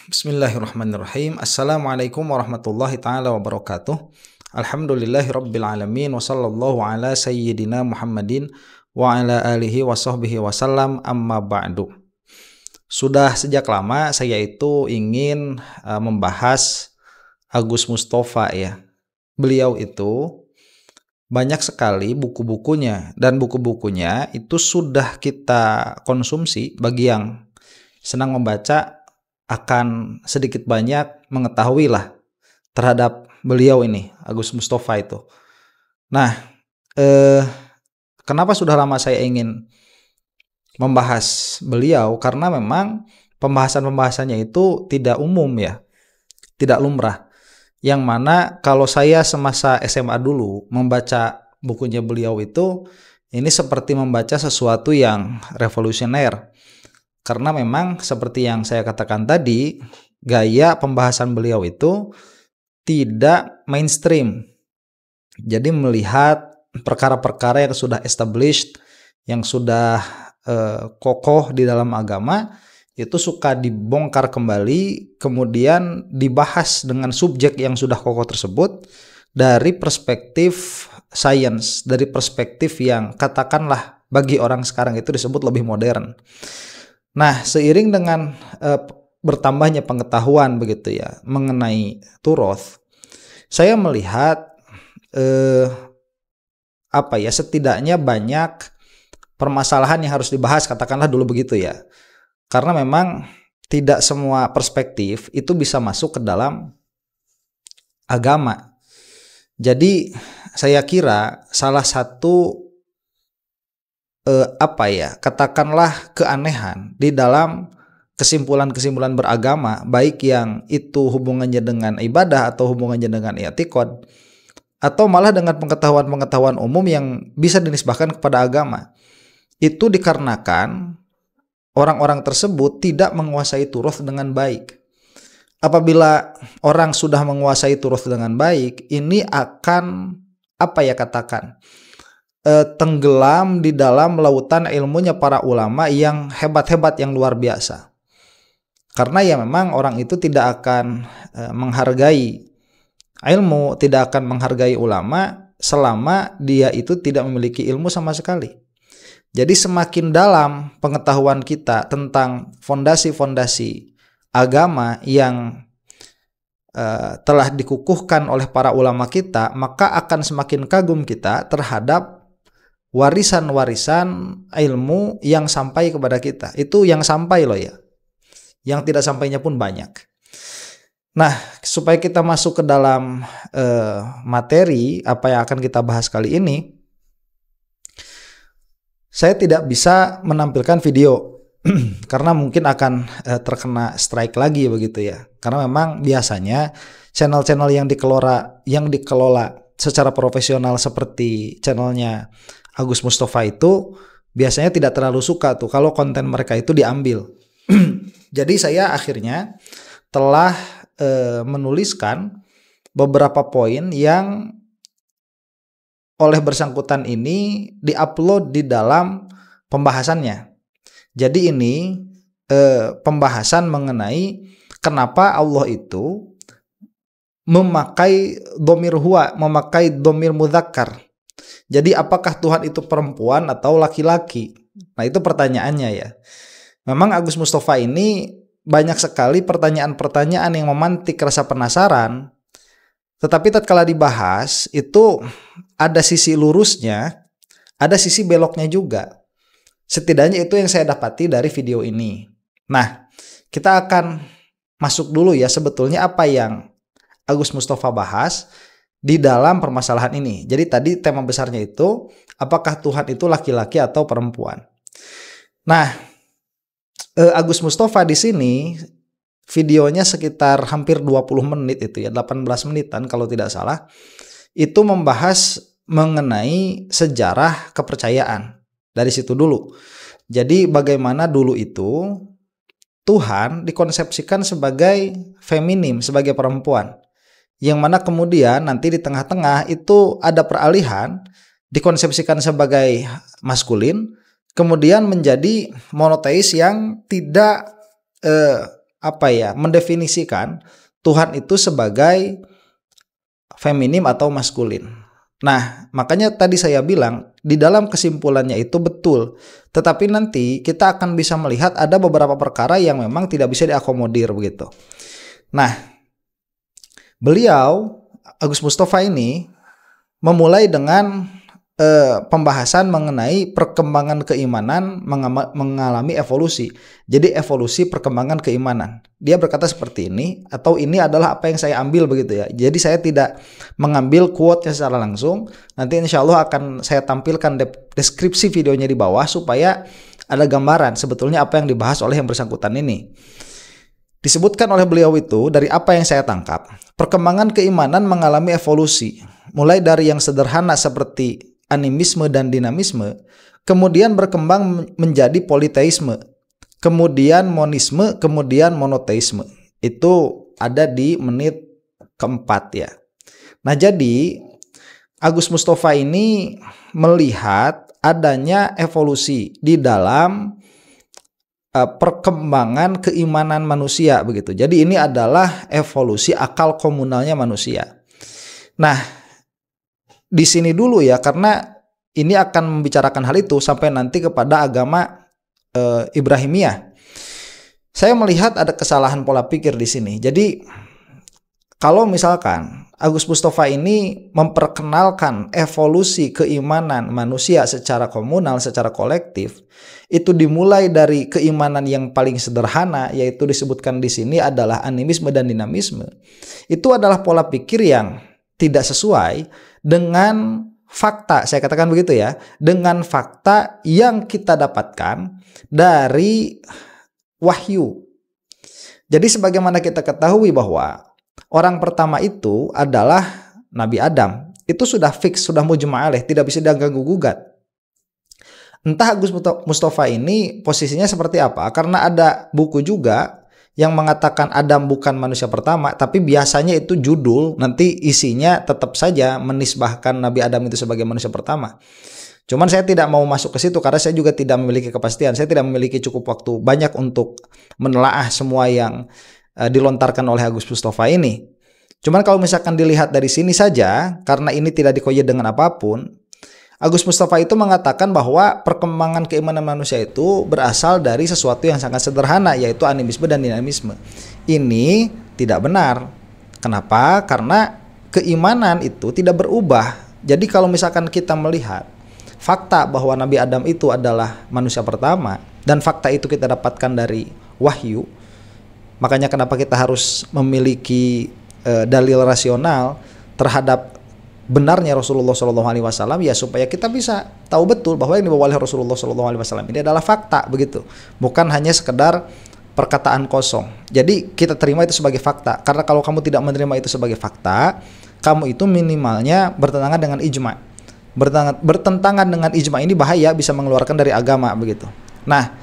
Bismillahirrahmanirrahim. Assalamualaikum warahmatullahi taala wabarakatuh. Alhamdulillahirabbil alamin wa sallallahu ala sayyidina Muhammadin wa ala alihi wa sahbihi wasallam, amma ba'du. Sudah sejak lama saya itu ingin membahas Agus Mustafa ya. Beliau itu banyak sekali buku-bukunya, dan buku-bukunya itu sudah kita konsumsi. Bagi yang senang membaca akan sedikit banyak mengetahui lah terhadap beliau ini, Agus Mustafa itu. Nah, kenapa sudah lama saya ingin membahas beliau? Karena memang pembahasan-pembahasannya itu tidak umum ya, tidak lumrah. Yang mana kalau saya semasa SMA dulu membaca bukunya beliau itu, ini seperti membaca sesuatu yang revolusioner. Karena memang seperti yang saya katakan tadi, gaya pembahasan beliau itu tidak mainstream. Jadi melihat perkara-perkara yang sudah established, yang sudah kokoh di dalam agama, itu suka dibongkar kembali, kemudian dibahas dengan subjek yang sudah kokoh tersebut dari perspektif sains, dari perspektif yang katakanlah bagi orang sekarang itu disebut lebih modern. Nah, seiring dengan bertambahnya pengetahuan begitu ya mengenai turoth, saya melihat setidaknya banyak permasalahan yang harus dibahas, katakanlah dulu begitu ya. Karena memang tidak semua perspektif itu bisa masuk ke dalam agama. Jadi saya kira salah satu katakanlah keanehan di dalam kesimpulan-kesimpulan beragama, baik yang itu hubungannya dengan ibadah atau hubungannya dengan i'tiqad, atau malah dengan pengetahuan-pengetahuan umum yang bisa dinisbahkan kepada agama, itu dikarenakan orang-orang tersebut tidak menguasai turuth dengan baik. Apabila orang sudah menguasai turuth dengan baik, ini akan tenggelam di dalam lautan ilmunya para ulama yang hebat-hebat, yang luar biasa. Karena ya memang orang itu tidak akan menghargai ilmu, tidak akan menghargai ulama selama dia itu tidak memiliki ilmu sama sekali. Jadi semakin dalam pengetahuan kita tentang fondasi-fondasi agama yang telah dikukuhkan oleh para ulama kita, maka akan semakin kagum kita terhadap warisan-warisan ilmu yang sampai kepada kita. Itu yang sampai loh ya. Yang tidak sampainya pun banyak. Nah, supaya kita masuk ke dalam materi apa yang akan kita bahas kali ini, saya tidak bisa menampilkan video karena mungkin akan terkena strike lagi begitu ya. Karena memang biasanya channel-channel yang dikelola secara profesional seperti channelnya Agus Mustafa itu biasanya tidak terlalu suka tuh kalau konten mereka itu diambil. Jadi saya akhirnya telah menuliskan beberapa poin yang oleh bersangkutan ini diupload di dalam pembahasannya. Jadi ini pembahasan mengenai kenapa Allah itu memakai dhamir huwa, memakai dhamir mudzakkar. Jadi apakah Tuhan itu perempuan atau laki-laki? Nah, itu pertanyaannya ya. Memang Agus Mustafa ini banyak sekali pertanyaan-pertanyaan yang memantik rasa penasaran. Tetapi tatkala dibahas itu ada sisi lurusnya, ada sisi beloknya juga. Setidaknya itu yang saya dapati dari video ini. Nah, kita akan masuk dulu ya sebetulnya apa yang Agus Mustafa bahas di dalam permasalahan ini. Jadi tadi tema besarnya itu apakah Tuhan itu laki-laki atau perempuan. Nah, Agus Mustafa di sini videonya sekitar hampir 20 menit itu ya, 18 menitan kalau tidak salah. Itu membahas mengenai sejarah kepercayaan. Dari situ dulu. Jadi bagaimana dulu itu Tuhan dikonsepsikan sebagai feminim, sebagai perempuan. Yang mana kemudian nanti di tengah-tengah itu ada peralihan, dikonsepsikan sebagai maskulin, kemudian menjadi monoteis yang tidak mendefinisikan Tuhan itu sebagai feminim atau maskulin. Nah, makanya tadi saya bilang di dalam kesimpulannya itu betul. Tetapi nanti kita akan bisa melihat ada beberapa perkara yang memang tidak bisa diakomodir begitu. Nah, beliau Agus Mustafa ini memulai dengan pembahasan mengenai perkembangan keimanan mengalami evolusi. Jadi evolusi perkembangan keimanan. Dia berkata seperti ini, atau ini adalah apa yang saya ambil begitu ya. Jadi saya tidak mengambil quote-nya secara langsung. Nanti insya Allah akan saya tampilkan deskripsi videonya di bawah supaya ada gambaran sebetulnya apa yang dibahas oleh yang bersangkutan ini. Disebutkan oleh beliau itu, dari apa yang saya tangkap, perkembangan keimanan mengalami evolusi. Mulai dari yang sederhana seperti animisme dan dinamisme, kemudian berkembang menjadi politeisme, kemudian monisme, kemudian monoteisme. Itu ada di menit keempat ya. Nah, jadi Agus Mustafa ini melihat adanya evolusi di dalam perkembangan keimanan manusia begitu. Jadi ini adalah evolusi akal komunalnya manusia. Nah, di sini dulu ya, karena ini akan membicarakan hal itu sampai nanti kepada agama Ibrahimiyah. Saya melihat ada kesalahan pola pikir di sini. Jadi kalau misalkan Agus Mustafa ini memperkenalkan evolusi keimanan manusia secara komunal, secara kolektif, itu dimulai dari keimanan yang paling sederhana, yaitu disebutkan di sini adalah animisme dan dinamisme. Itu adalah pola pikir yang tidak sesuai dengan fakta, saya katakan begitu ya, dengan fakta yang kita dapatkan dari wahyu. Jadi sebagaimana kita ketahui bahwa orang pertama itu adalah Nabi Adam. Itu sudah fix, sudah mujma' alaih, tidak bisa diganggu gugat. Entah Agus Mustafa ini posisinya seperti apa, karena ada buku juga yang mengatakan Adam bukan manusia pertama, tapi biasanya itu judul, nanti isinya tetap saja menisbahkan Nabi Adam itu sebagai manusia pertama. Cuman saya tidak mau masuk ke situ karena saya juga tidak memiliki kepastian. Saya tidak memiliki cukup waktu banyak untuk menelaah semua yang dilontarkan oleh Agus Mustafa ini. Cuman kalau misalkan dilihat dari sini saja, karena ini tidak dikoyet dengan apapun, Agus Mustafa itu mengatakan bahwa perkembangan keimanan manusia itu berasal dari sesuatu yang sangat sederhana, yaitu animisme dan dinamisme. Ini tidak benar. Kenapa? Karena keimanan itu tidak berubah. Jadi kalau misalkan kita melihat fakta bahwa Nabi Adam itu adalah manusia pertama, dan fakta itu kita dapatkan dari wahyu, makanya kenapa kita harus memiliki dalil rasional terhadap benarnya Rasulullah SAW, ya supaya kita bisa tahu betul bahwa yang dibawa oleh Rasulullah SAW ini adalah fakta begitu, bukan hanya sekedar perkataan kosong. Jadi kita terima itu sebagai fakta, karena kalau kamu tidak menerima itu sebagai fakta, kamu itu minimalnya bertentangan dengan ijma. Bertentangan dengan ijma ini bahaya, bisa mengeluarkan dari agama begitu. Nah,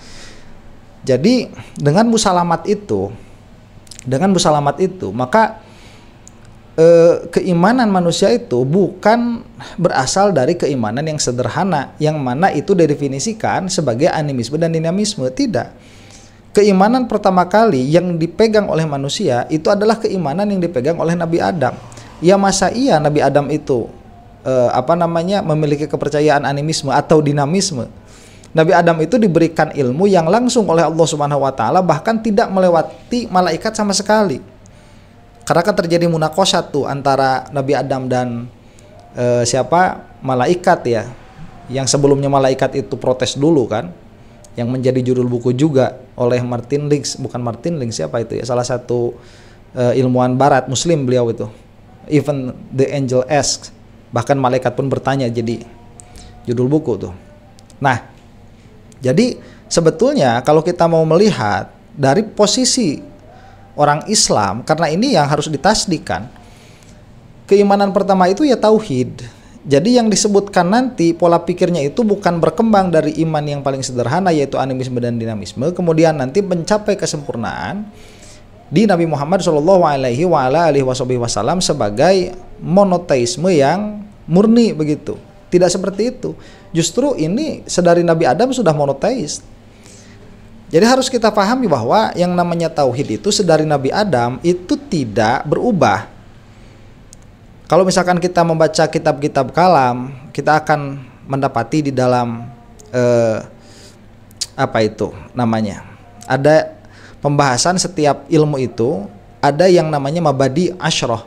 jadi dengan musalamat itu, maka keimanan manusia itu bukan berasal dari keimanan yang sederhana, yang mana itu didefinisikan sebagai animisme dan dinamisme. Tidak. Keimanan pertama kali yang dipegang oleh manusia itu adalah keimanan yang dipegang oleh Nabi Adam. Ya masa iya Nabi Adam itu memiliki kepercayaan animisme atau dinamisme? Nabi Adam itu diberikan ilmu yang langsung oleh Allah Subhanahu wa taala, bahkan tidak melewati malaikat sama sekali. Karena kan terjadi munaqasyah tuh antara Nabi Adam dan malaikat ya. Yang sebelumnya malaikat itu protes dulu kan. Yang menjadi judul buku juga oleh Martin Lings, bukan Martin Lings, siapa itu ya? Salah satu ilmuwan barat muslim beliau itu. Even the angel asks, bahkan malaikat pun bertanya, jadi judul buku tuh. Nah, jadi sebetulnya kalau kita mau melihat dari posisi orang Islam, karena ini yang harus ditasdikan, keimanan pertama itu ya tauhid. Jadi yang disebutkan nanti pola pikirnya itu bukan berkembang dari iman yang paling sederhana, yaitu animisme dan dinamisme, kemudian nanti mencapai kesempurnaan di Nabi Muhammad SAW sebagai monoteisme yang murni begitu. Tidak seperti itu. Justru ini sedari Nabi Adam sudah monoteis. Jadi harus kita pahami bahwa yang namanya tauhid itu sedari Nabi Adam itu tidak berubah. Kalau misalkan kita membaca kitab-kitab kalam, kita akan mendapati di dalam apa itu namanya? Ada pembahasan setiap ilmu itu, ada yang namanya mabadi asyroh.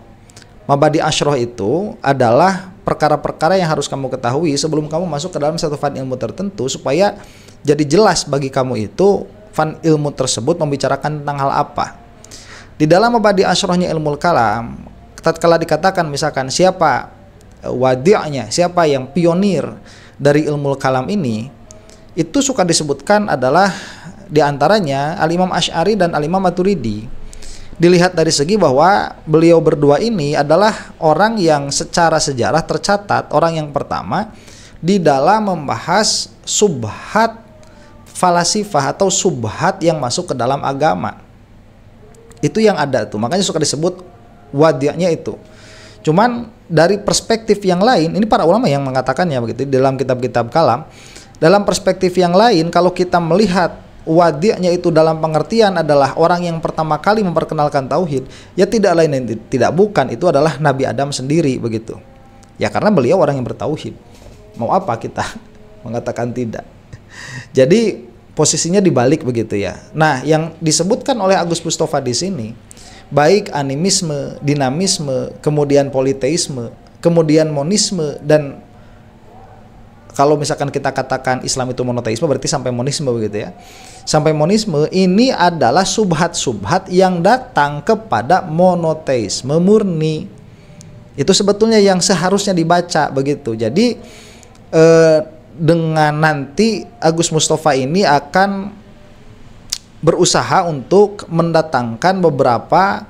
Mabadi asyroh itu adalah perkara-perkara yang harus kamu ketahui sebelum kamu masuk ke dalam satu fan ilmu tertentu, supaya jadi jelas bagi kamu itu fan ilmu tersebut membicarakan tentang hal apa. Di dalam mabadi asyrohnya ilmu kalam, tatkala dikatakan misalkan siapa wadi'nya, siapa yang pionir dari ilmu kalam ini, itu suka disebutkan adalah diantaranya Al-Imam Asy'ari dan Al-Imam Maturidi. Dilihat dari segi bahwa beliau berdua ini adalah orang yang secara sejarah tercatat orang yang pertama di dalam membahas subhat falasifah atau subhat yang masuk ke dalam agama. Itu yang ada tuh, makanya suka disebut wadiahnya itu. Cuman dari perspektif yang lain, ini para ulama yang mengatakannya begitu dalam kitab-kitab kalam. Dalam perspektif yang lain, kalau kita melihat wadiahnya itu dalam pengertian adalah orang yang pertama kali memperkenalkan tauhid, ya tidak lain dan tidak bukan, itu adalah Nabi Adam sendiri begitu. Ya karena beliau orang yang bertauhid. Mau apa kita mengatakan tidak? Jadi posisinya dibalik begitu ya. Nah, yang disebutkan oleh Agus Mustafa di sini, baik animisme, dinamisme, kemudian politeisme, kemudian monisme, dan kalau misalkan kita katakan Islam itu monoteisme, berarti sampai monisme begitu ya. Sampai monisme ini adalah subhat-subhat yang datang kepada monoteisme murni. Itu sebetulnya yang seharusnya dibaca begitu. Jadi dengan nanti Agus Mustafa ini akan berusaha untuk mendatangkan beberapa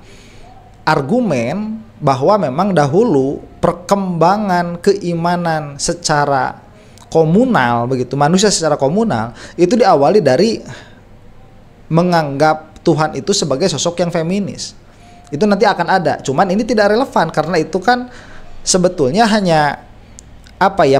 argumen bahwa memang dahulu perkembangan keimanan secara komunal begitu, manusia secara komunal itu diawali dari menganggap Tuhan itu sebagai sosok yang feminis. Itu nanti akan ada, cuman ini tidak relevan karena itu kan sebetulnya hanya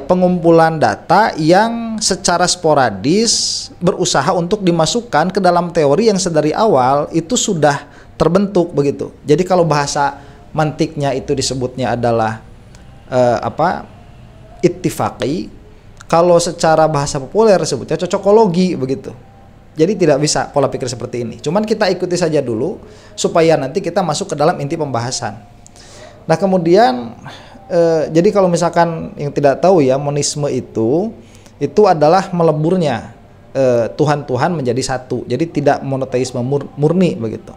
pengumpulan data yang secara sporadis berusaha untuk dimasukkan ke dalam teori yang sedari awal itu sudah terbentuk begitu. Jadi kalau bahasa mantiknya itu disebutnya adalah ittifaqi, kalau secara bahasa populer disebutnya cocokologi begitu. Jadi tidak bisa pola pikir seperti ini. Cuman kita ikuti saja dulu supaya nanti kita masuk ke dalam inti pembahasan. Nah, kemudian jadi kalau misalkan yang tidak tahu ya, monisme itu adalah meleburnya Tuhan-Tuhan menjadi satu. Jadi tidak monoteisme murni begitu.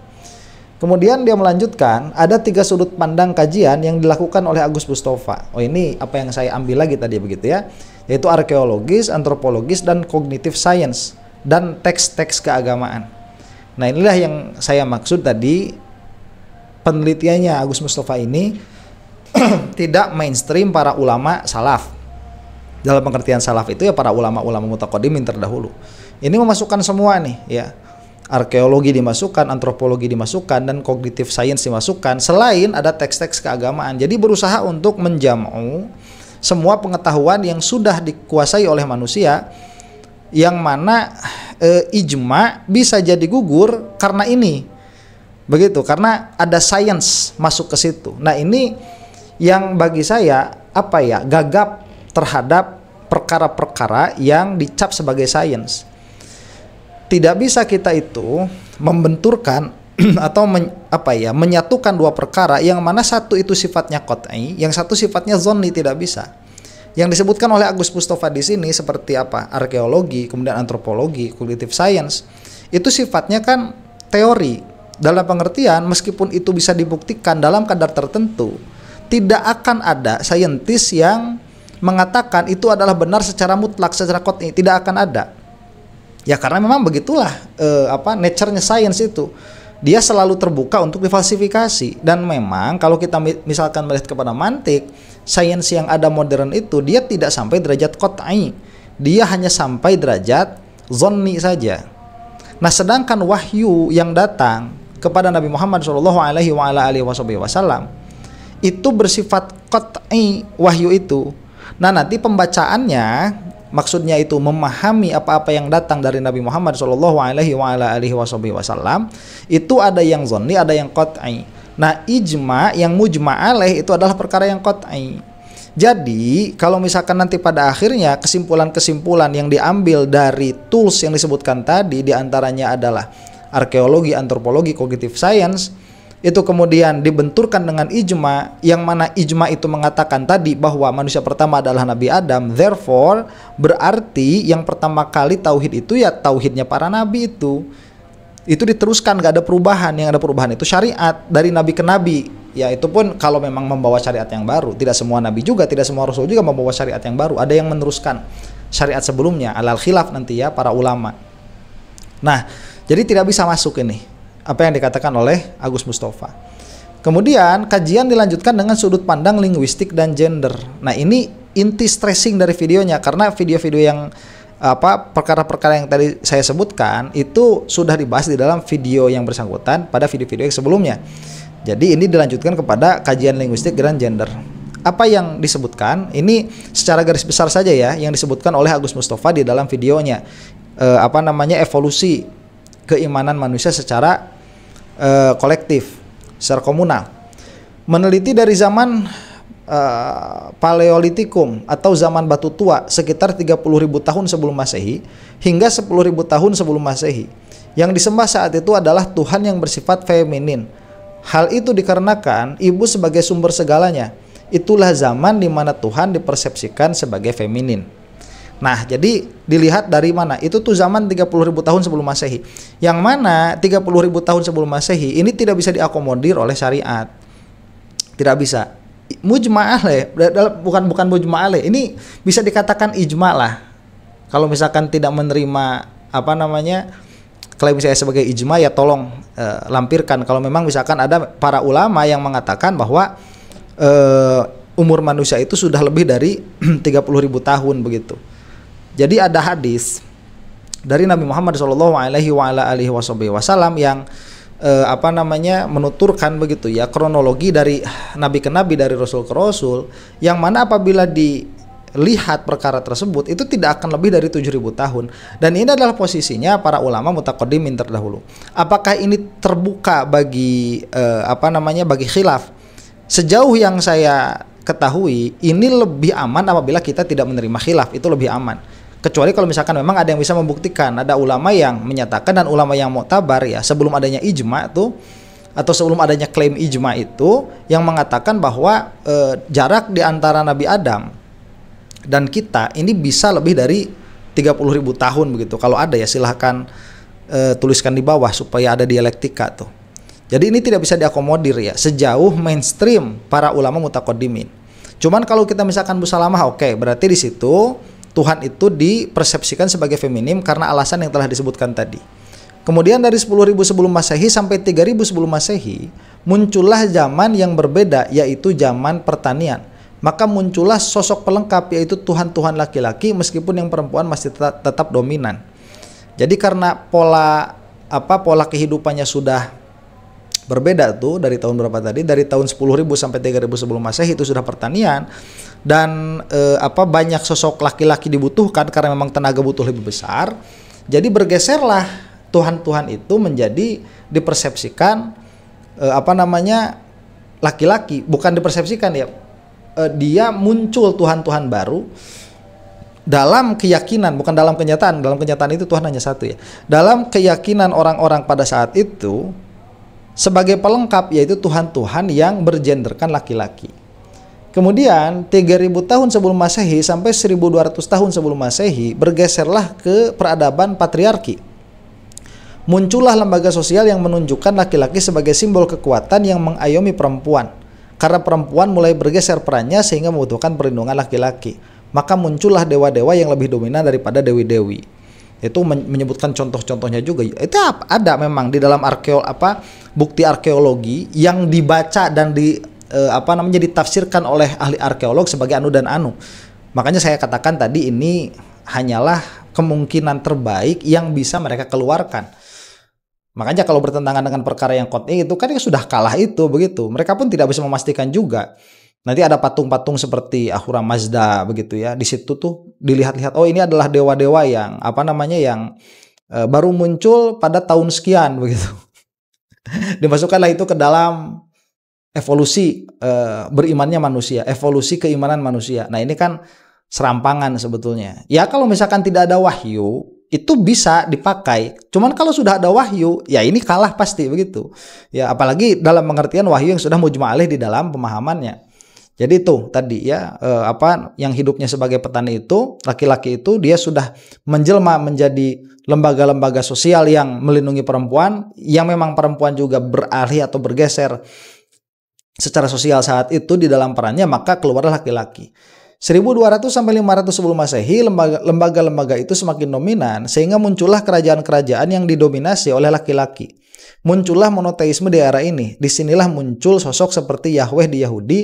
Kemudian dia melanjutkan, ada 3 sudut pandang kajian yang dilakukan oleh Agus Mustafa. Oh, ini apa yang saya ambil lagi tadi begitu ya, yaitu arkeologis, antropologis, dan cognitive science, dan teks-teks keagamaan. Nah, inilah yang saya maksud tadi, penelitiannya Agus Mustafa ini tidak mainstream para ulama salaf. Dalam pengertian salaf itu ya para ulama-ulama mutaqaddimin terdahulu. Ini memasukkan semua nih ya. Arkeologi dimasukkan, antropologi dimasukkan, dan cognitive science dimasukkan, selain ada teks-teks keagamaan. Jadi berusaha untuk menjam'u semua pengetahuan yang sudah dikuasai oleh manusia, yang mana ijma bisa jadi gugur karena ini. Begitu, karena ada science masuk ke situ. Nah, ini yang bagi saya gagap terhadap perkara-perkara yang dicap sebagai sains. Tidak bisa kita itu membenturkan atau menyatukan 2 perkara yang mana satu itu sifatnya qat'i, yang satu sifatnya zonni, tidak bisa. Yang disebutkan oleh Agus Mustafa di sini seperti arkeologi, kemudian antropologi, cognitive science, itu sifatnya kan teori. Dalam pengertian meskipun itu bisa dibuktikan dalam kadar tertentu, tidak akan ada saintis yang mengatakan itu adalah benar secara mutlak, secara qat'i, tidak akan ada. Ya karena memang begitulah nature-nya sains itu. Dia selalu terbuka untuk difalsifikasi. Dan memang kalau kita misalkan melihat kepada mantik, sains yang ada modern itu dia tidak sampai derajat qat'i. Dia hanya sampai derajat zonni saja. Nah, sedangkan wahyu yang datang kepada Nabi Muhammad SAW itu bersifat qat'i, wahyu itu. Nah, nanti pembacaannya maksudnya itu memahami apa-apa yang datang dari Nabi Muhammad SAW, itu ada yang zonni, ada yang qat'i. Nah, ijma yang mujma' alaih itu adalah perkara yang qat'i. Jadi kalau misalkan nanti pada akhirnya kesimpulan-kesimpulan yang diambil dari tools yang disebutkan tadi, diantaranya adalah arkeologi, antropologi, cognitive science, itu kemudian dibenturkan dengan ijma, yang mana ijma itu mengatakan tadi bahwa manusia pertama adalah Nabi Adam, therefore berarti yang pertama kali tauhid itu ya tauhidnya para nabi itu diteruskan, gak ada perubahan. Yang ada perubahan itu syariat dari nabi ke nabi. Ya itu pun kalau memang membawa syariat yang baru. Tidak semua nabi juga, tidak semua rasul juga membawa syariat yang baru. Ada yang meneruskan syariat sebelumnya, alal khilaf nanti ya para ulama. Nah, jadi tidak bisa masuk ini apa yang dikatakan oleh Agus Mustafa. Kemudian kajian dilanjutkan dengan sudut pandang linguistik dan gender. Nah, ini inti stressing dari videonya, karena video-video yang perkara-perkara yang tadi saya sebutkan itu sudah dibahas di dalam video yang bersangkutan pada video-video yang sebelumnya. Jadi ini dilanjutkan kepada kajian linguistik dan gender. Apa yang disebutkan ini secara garis besar saja ya, yang disebutkan oleh Agus Mustafa di dalam videonya, evolusi keimanan manusia secara kolektif, secara komunal. Meneliti dari zaman Paleolitikum atau zaman batu tua sekitar 30.000 tahun sebelum Masehi hingga 10.000 tahun sebelum Masehi. Yang disembah saat itu adalah Tuhan yang bersifat feminin. Hal itu dikarenakan ibu sebagai sumber segalanya. Itulah zaman di mana Tuhan dipersepsikan sebagai feminin. Nah, jadi dilihat dari mana? Itu tuh zaman 30.000 tahun sebelum Masehi. Yang mana 30.000 tahun sebelum Masehi ini tidak bisa diakomodir oleh syariat. Tidak bisa. Mujma' alaih, bukan mujma' alaih. Ini bisa dikatakan ijma' lah. Kalau misalkan tidak menerima klaim saya sebagai ijma, ya tolong lampirkan. Kalau memang misalkan ada para ulama yang mengatakan bahwa umur manusia itu sudah lebih dari 30.000 tahun begitu. Jadi ada hadis dari Nabi Muhammad SAW yang menuturkan begitu ya, kronologi dari nabi ke nabi, dari rasul ke rasul, yang mana apabila dilihat perkara tersebut itu tidak akan lebih dari 7.000 tahun. Dan ini adalah posisinya para ulama mutaqaddimin terdahulu. Apakah ini terbuka bagi bagi khilaf? Sejauh yang saya ketahui, ini lebih aman apabila kita tidak menerima khilaf, itu lebih aman. Kecuali kalau misalkan memang ada yang bisa membuktikan, ada ulama yang menyatakan dan ulama yang mu'tabar ya, sebelum adanya ijma tuh, atau sebelum adanya klaim ijma itu, yang mengatakan bahwa jarak di antara Nabi Adam dan kita ini bisa lebih dari 30.000 tahun begitu. Kalau ada ya silahkan tuliskan di bawah supaya ada dialektika tuh. Jadi ini tidak bisa diakomodir ya sejauh mainstream para ulama mutaqaddimin. Cuman kalau kita misalkan musalamah, oke, berarti di situ Tuhan itu dipersepsikan sebagai feminim karena alasan yang telah disebutkan tadi. Kemudian dari 10.000 sebelum Masehi sampai 3.000 sebelum Masehi, muncullah zaman yang berbeda, yaitu zaman pertanian. Maka muncullah sosok pelengkap, yaitu Tuhan-Tuhan laki-laki, meskipun yang perempuan masih tetap dominan. Jadi karena pola kehidupannya sudah berbeda tuh dari tahun berapa tadi, dari tahun 10.000 sampai 3.000 sebelum Masehi itu sudah pertanian, dan banyak sosok laki-laki dibutuhkan karena memang tenaga butuh lebih besar. Jadi bergeserlah Tuhan-Tuhan itu menjadi dipersepsikan laki-laki, bukan dipersepsikan ya, dia muncul Tuhan-Tuhan baru dalam keyakinan, bukan dalam kenyataan. Dalam kenyataan itu Tuhan hanya satu ya. Dalam keyakinan orang-orang pada saat itu, sebagai pelengkap, yaitu Tuhan-Tuhan yang bergenderkan laki-laki. Kemudian 3.000 tahun sebelum Masehi sampai 1.200 tahun sebelum Masehi bergeserlah ke peradaban patriarki. Muncullah lembaga sosial yang menunjukkan laki-laki sebagai simbol kekuatan yang mengayomi perempuan. Karena perempuan mulai bergeser perannya sehingga membutuhkan perlindungan laki-laki. Maka muncullah dewa-dewa yang lebih dominan daripada dewi-dewi. Itu menyebutkan contoh-contohnya juga. Itu ada memang di dalam bukti arkeologi yang dibaca dan ditafsirkan oleh ahli arkeolog sebagai anu dan anu. Makanya saya katakan tadi ini hanyalah kemungkinan terbaik yang bisa mereka keluarkan. Makanya kalau bertentangan dengan perkara yang qat'i itu kan sudah kalah itu begitu. Mereka pun tidak bisa memastikan juga. Nanti ada patung-patung seperti Ahura Mazda begitu ya. Di situ tuh dilihat-lihat, oh ini adalah dewa-dewa yang apa namanya yang baru muncul pada tahun sekian begitu. Dimasukkanlah itu ke dalam evolusi berimannya manusia, evolusi keimanan manusia. Nah, ini kan serampangan sebetulnya. Ya kalau misalkan tidak ada wahyu, itu bisa dipakai. Cuman kalau sudah ada wahyu, ya ini kalah pasti begitu. Ya apalagi dalam pengertian wahyu yang sudah mujma' alaih di dalam pemahamannya. Jadi itu tadi ya apa yang hidupnya sebagai petani itu, laki-laki itu dia sudah menjelma menjadi lembaga-lembaga sosial yang melindungi perempuan, yang memang perempuan juga beralih atau bergeser secara sosial saat itu di dalam perannya, maka keluarlah laki-laki. 1200 sampai 500 sebelum Masehi, lembaga-lembaga itu semakin dominan sehingga muncullah kerajaan-kerajaan yang didominasi oleh laki-laki. Muncullah monoteisme di era ini. Disinilah muncul sosok seperti Yahweh di Yahudi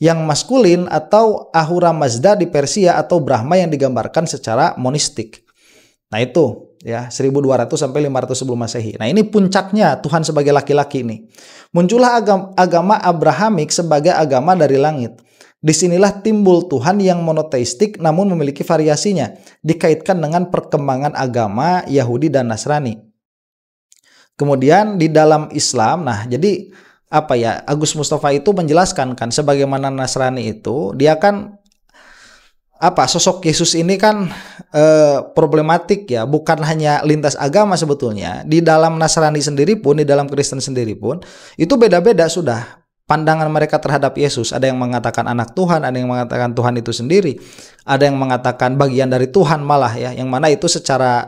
yang maskulin, atau Ahura Mazda di Persia, atau Brahma yang digambarkan secara monistik. Nah itu ya 1200 sampai 500 sebelum Masehi. Nah ini puncaknya Tuhan sebagai laki-laki ini. Muncullah agama Abrahamik sebagai agama dari langit. Disinilah timbul Tuhan yang monoteistik namun memiliki variasinya, dikaitkan dengan perkembangan agama Yahudi dan Nasrani. Kemudian di dalam Islam, nah jadi apa ya, Agus Mustafa itu menjelaskan kan sebagaimana Nasrani itu dia kan apa, sosok Yesus ini kan problematik ya, bukan hanya lintas agama sebetulnya. Di dalam Nasrani sendiri pun, di dalam Kristen sendiri pun itu beda-beda sudah pandangan mereka terhadap Yesus. Ada yang mengatakan anak Tuhan, ada yang mengatakan Tuhan itu sendiri, ada yang mengatakan bagian dari Tuhan malah ya, yang mana itu secara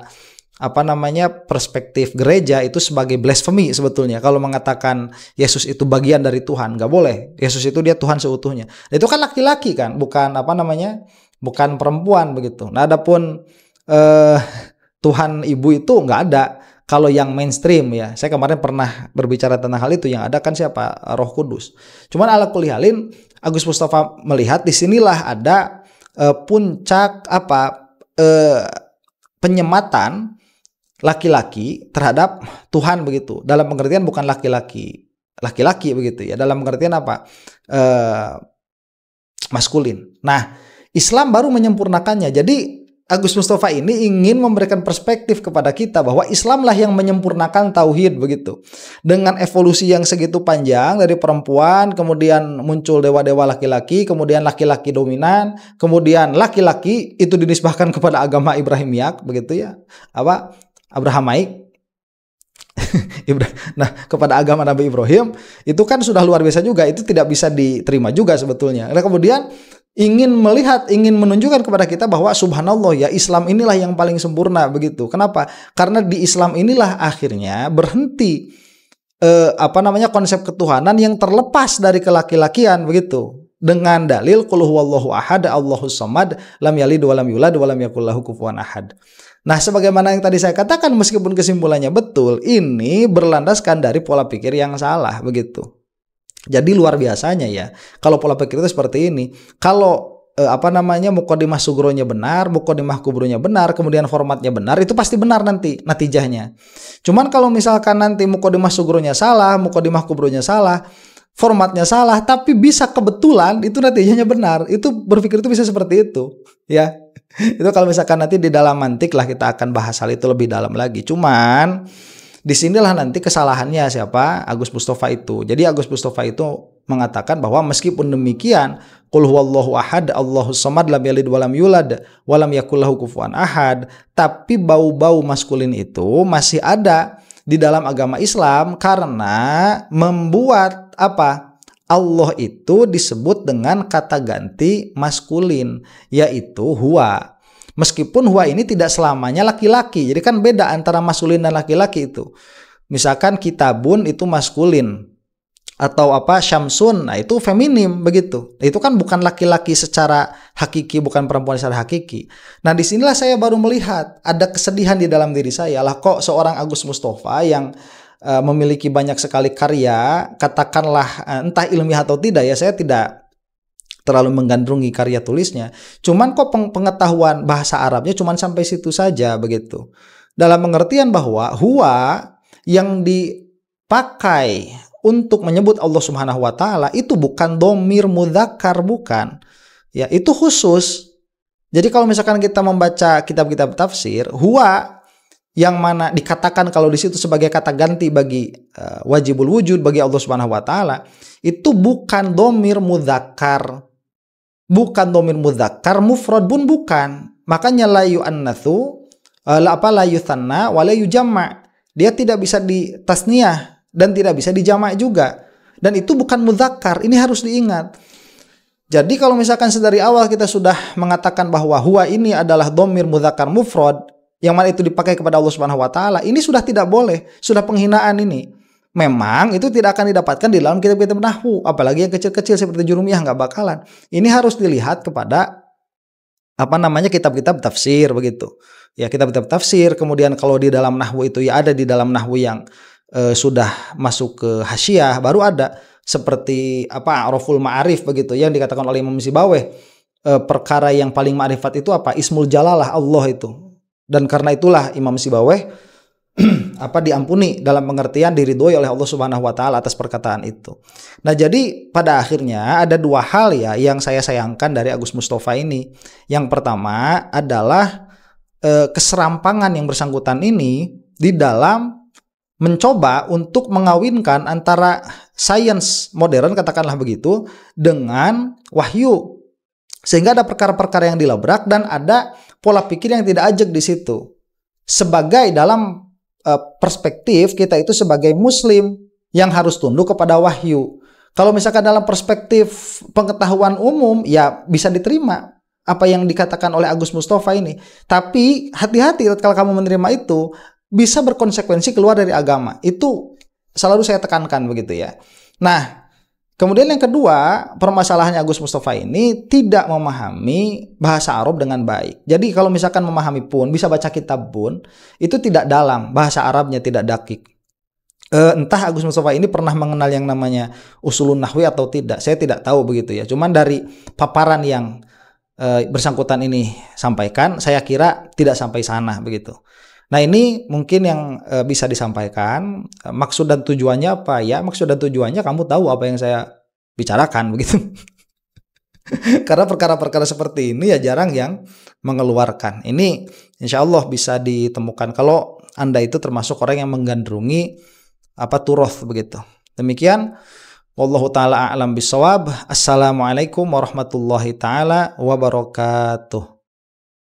apa namanya perspektif gereja itu sebagai blasphemy sebetulnya. Kalau mengatakan Yesus itu bagian dari Tuhan, nggak boleh. Yesus itu dia Tuhan seutuhnya. Itu kan laki-laki kan, bukan apa namanya, bukan perempuan begitu. Nah, adapun Tuhan ibu itu nggak ada. Kalau yang mainstream ya, saya kemarin pernah berbicara tentang hal itu, yang ada kan siapa? Roh Kudus. Cuman ala kulli halin, Agus Mustafa melihat di sinilah ada puncak apa penyematan laki-laki terhadap Tuhan begitu. Dalam pengertian bukan laki-laki begitu ya. Dalam pengertian apa? Maskulin. Nah, Islam baru menyempurnakannya. Jadi Agus Mustafa ini ingin memberikan perspektif kepada kita bahwa Islamlah yang menyempurnakan tauhid begitu. Dengan evolusi yang segitu panjang dari perempuan, kemudian muncul dewa-dewa laki-laki, kemudian laki-laki dominan, kemudian laki-laki itu dinisbahkan kepada agama Ibrahimiyak begitu ya. Apa? Abrahamaik. Nah, kepada agama Nabi Ibrahim itu kan sudah luar biasa juga, itu tidak bisa diterima juga sebetulnya. Nah, kemudian ingin menunjukkan kepada kita bahwa subhanallah ya, Islam inilah yang paling sempurna begitu. Kenapa? Karena di Islam inilah akhirnya berhenti konsep ketuhanan yang terlepas dari kelaki-lakian begitu. Dengan dalil qul huwallahu ahad, Allahus samad, lam yalid wa lam yulad wa lam yakul lahu kufuwan ahad. Nah, sebagaimana yang tadi saya katakan, meskipun kesimpulannya betul, ini berlandaskan dari pola pikir yang salah begitu. Jadi luar biasanya ya, kalau pola pikir itu seperti ini. Kalau muqaddimah sugronya benar, muqaddimah kubronya benar, kemudian formatnya benar, itu pasti benar nanti natijahnya. Cuman kalau misalkan nanti muqaddimah sugronya salah, muqaddimah kubronya salah, formatnya salah, tapi bisa kebetulan itu natijahnya benar. Itu berpikir itu bisa seperti itu ya. Itu kalau misalkan nanti di dalam mantik lah kita akan bahas hal itu lebih dalam lagi. Cuman disinilah nanti kesalahannya siapa? Agus Mustafa itu. Jadi Agus Mustafa itu mengatakan bahwa meskipun demikian, qul huwallahu ahad, Allahus samad, lam yalid wa lam yulad wa lam yakul lahu kufuwan ahad, tapi bau-bau maskulin itu masih ada di dalam agama Islam karena membuat apa? Allah itu disebut dengan kata ganti maskulin, yaitu huwa. Meskipun huwa ini tidak selamanya laki-laki. Jadi kan beda antara maskulin dan laki-laki itu. Misalkan kitabun itu maskulin, atau syamsun, nah itu feminim begitu. Itu kan bukan laki-laki secara hakiki, bukan perempuan secara hakiki. Nah, disinilah saya baru melihat ada kesedihan di dalam diri saya. Lah kok seorang Agus Mustafa yang memiliki banyak sekali karya, katakanlah entah ilmiah atau tidak ya, saya tidak terlalu menggandrungi karya tulisnya. Cuman kok pengetahuan bahasa Arabnya cuman sampai situ saja begitu. Dalam pengertian bahwa huwa yang dipakai untuk menyebut Allah Subhanahu wa taala itu bukan dhamir mudzakkar, bukan. Ya, itu khusus. Jadi kalau misalkan kita membaca kitab-kitab tafsir, huwa yang mana dikatakan kalau di situ sebagai kata ganti bagi wajibul wujud bagi Allah Subhanahu wa taala, itu bukan dhamir mudzakkar. Bukan dhamir mudzakkar mufrad pun bukan. Makanya la yu'annatsu la yutsanna wa la yujamma. Dia tidak bisa ditasniyah dan tidak bisa dijamak juga. Dan itu bukan mudzakkar, ini harus diingat. Jadi kalau misalkan sedari awal kita sudah mengatakan bahwa huwa ini adalah dhamir mudzakkar mufrad yang mana itu dipakai kepada Allah Subhanahu wa taala, ini sudah tidak boleh, sudah penghinaan ini. Memang itu tidak akan didapatkan di dalam kitab-kitab nahwu, apalagi yang kecil-kecil seperti Jurumiyah, nggak bakalan. Ini harus dilihat kepada kitab-kitab tafsir begitu. Ya, kitab-kitab tafsir, kemudian kalau di dalam nahwu itu ya ada di dalam nahwu yang sudah masuk ke hasyiyah, baru ada seperti Araful Ma'arif begitu yang dikatakan oleh Imam Sibawayh, perkara yang paling ma'rifat itu Ismul Jalalah Allah itu. Dan karena itulah Imam Sibawayh diampuni dalam pengertian diridhoi oleh Allah Subhanahu wa taala atas perkataan itu. Nah, jadi pada akhirnya ada dua hal ya yang saya sayangkan dari Agus Mustafa ini. Yang pertama adalah keserampangan yang bersangkutan ini di dalam mencoba untuk mengawinkan antara sains modern, katakanlah begitu, dengan wahyu. Sehingga ada perkara-perkara yang dilabrak dan ada pola pikir yang tidak ajak di situ. Sebagai dalam perspektif kita itu sebagai muslim yang harus tunduk kepada wahyu. Kalau misalkan dalam perspektif pengetahuan umum ya bisa diterima apa yang dikatakan oleh Agus Mustafa ini. Tapi hati-hati kalau kamu menerima itu bisa berkonsekuensi keluar dari agama. Itu selalu saya tekankan begitu ya. Nah, kemudian yang kedua, permasalahannya Agus Mustafa ini tidak memahami bahasa Arab dengan baik. Jadi kalau misalkan memahami pun, bisa baca kitab pun, itu tidak dalam, bahasa Arabnya tidak dakik. Entah Agus Mustafa ini pernah mengenal yang namanya usulun nahwi atau tidak, saya tidak tahu begitu ya. Cuman dari paparan yang bersangkutan ini sampaikan, saya kira tidak sampai sana begitu. Nah, ini mungkin yang bisa disampaikan. Maksud dan tujuannya apa? Ya, maksud dan tujuannya kamu tahu apa yang saya bicarakan begitu. Karena perkara-perkara seperti ini ya jarang yang mengeluarkan. Ini insya Allah bisa ditemukan kalau Anda itu termasuk orang yang menggandrungi turoth begitu. Demikian, wallahu taala a'lam bishawab. Assalamualaikum warahmatullahi taala wabarakatuh.